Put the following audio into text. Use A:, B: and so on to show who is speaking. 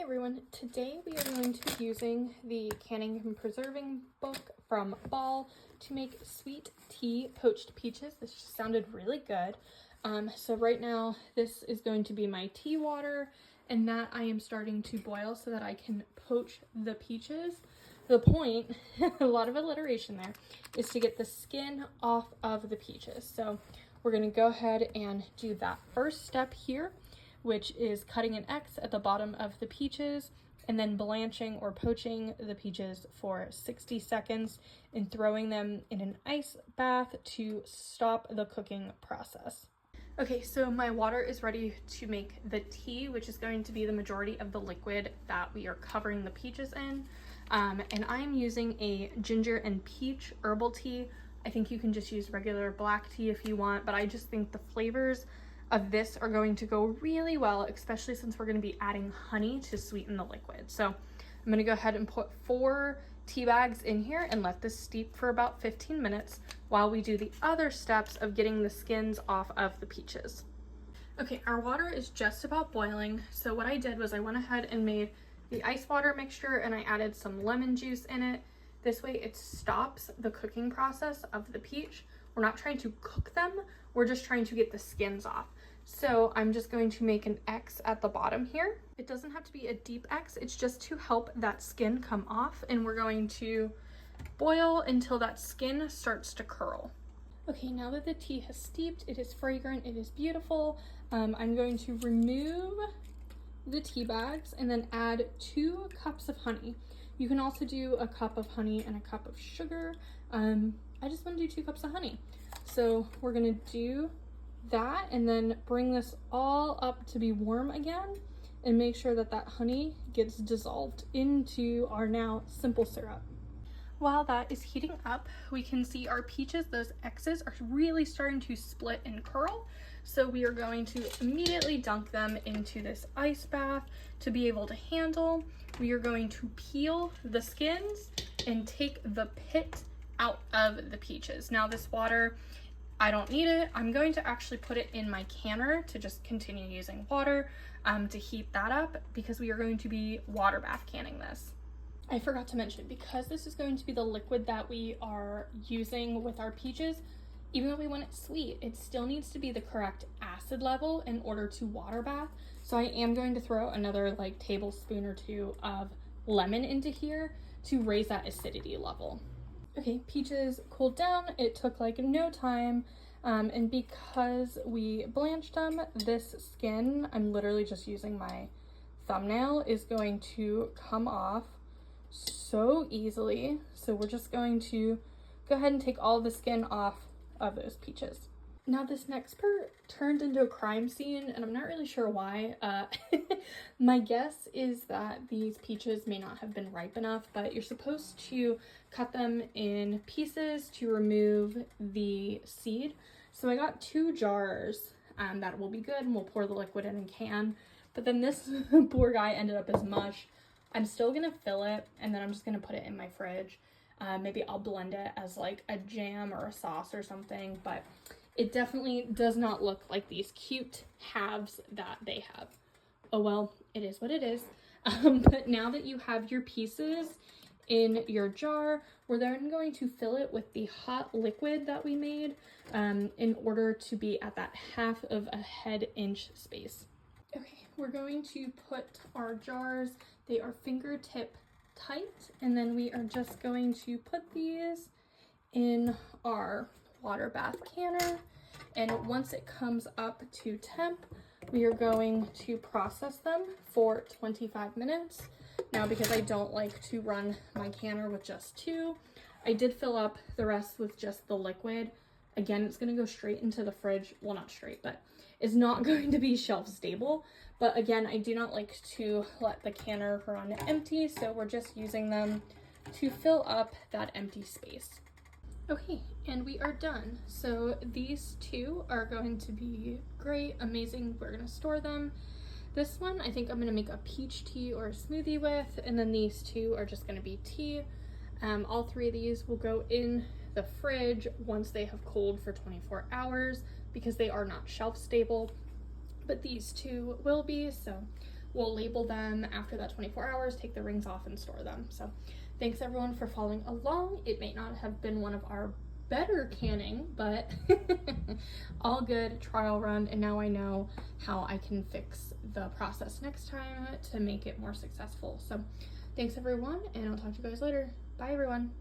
A: Hey everyone, today we are going to be using the Canning and Preserving book from Ball to make sweet tea poached peaches. This just sounded really good. So right now this is going to be my tea water, and that I am starting to boil so that I can poach the peaches. The point, a lot of alliteration there, is to get the skin off of the peaches. So we're going to go ahead and do that first step here, which is cutting an X at the bottom of the peaches and then blanching or poaching the peaches for 60 seconds and throwing them in an ice bath to stop the cooking process. Okay, so my water is ready to make the tea, which is going to be the majority of the liquid that we are covering the peaches in. And I'm using a ginger and peach herbal tea. I think you can just use regular black tea if you want, but I just think the flavors of this are going to go really well, especially since we're going to be adding honey to sweeten the liquid. So I'm going to go ahead and put 4 tea bags in here and let this steep for about 15 minutes while we do the other steps of getting the skins off of the peaches. Okay, our water is just about boiling. So what I did was I went ahead and made the ice water mixture and I added some lemon juice in it. This way it stops the cooking process of the peach. We're not trying to cook them, we're just trying to get the skins off. So I'm just going to make an X at the bottom here. It doesn't have to be a deep X, it's just to help that skin come off, and we're going to boil until that skin starts to curl. Okay, now that the tea has steeped, it is fragrant, it is beautiful. I'm going to remove the tea bags and then add 2 cups of honey. You can also do a cup of honey and a cup of sugar. I just want to do 2 cups of honey. So we're gonna do that and then bring this all up to be warm again and make sure that that honey gets dissolved into our now simple syrup. While that is heating up, we can see our peaches, those X's, are really starting to split and curl. So we are going to immediately dunk them into this ice bath to be able to handle. We are going to peel the skins and take the pit out of the peaches. Now this water, I don't need it. I'm going to actually put it in my canner to just continue using water to heat that up, because we are going to be water bath canning this. I forgot to mention, because this is going to be the liquid that we are using with our peaches, even though we want it sweet, it still needs to be the correct acid level in order to water bath. So I am going to throw another tablespoon or 2 of lemon into here to raise that acidity level. Okay, peaches cooled down. It took no time. And because we blanched them, this skin, I'm literally just using my thumbnail, is going to come off so easily. So we're just going to go ahead and take all the skin off of those peaches. Now this next part turned into a crime scene, and I'm not really sure why. My guess is that these peaches may not have been ripe enough, but you're supposed to cut them in pieces to remove the seed. So I got 2 jars that will be good, and we'll pour the liquid in a can. But then this poor guy ended up as mush. I'm still gonna fill it, and then I'm just gonna put it in my fridge. Maybe I'll blend it as a jam or a sauce or something, but it definitely does not look like these cute halves that they have. Oh well, it is what it is. But now that you have your pieces in your jar, we're then going to fill it with the hot liquid that we made in order to be at that 1/2 of a head inch space. Okay, we're going to put our jars, they are fingertip tight, and then we are just going to put these in our water bath canner, and once it comes up to temp, we are going to process them for 25 minutes. Now, because I don't like to run my canner with just 2, I did fill up the rest with just the liquid. Again, it's going to go straight into the fridge. Well, not straight, but it's not going to be shelf stable. But again, I do not like to let the canner run empty, so we're just using them to fill up that empty space. Okay, and we are done. So these 2 are going to be great, amazing. We're going to store them. This one, I think I'm going to make a peach tea or a smoothie with, and then these 2 are just going to be tea. All 3 of these will go in the fridge once they have cooled for 24 hours because they are not shelf stable, but these 2 will be. So we'll label them after that 24 hours, take the rings off and store them. So thanks everyone for following along. It may not have been one of our better canning, but all good trial run, and now I know how I can fix the process next time to make it more successful. So thanks everyone, and I'll talk to you guys later. Bye everyone.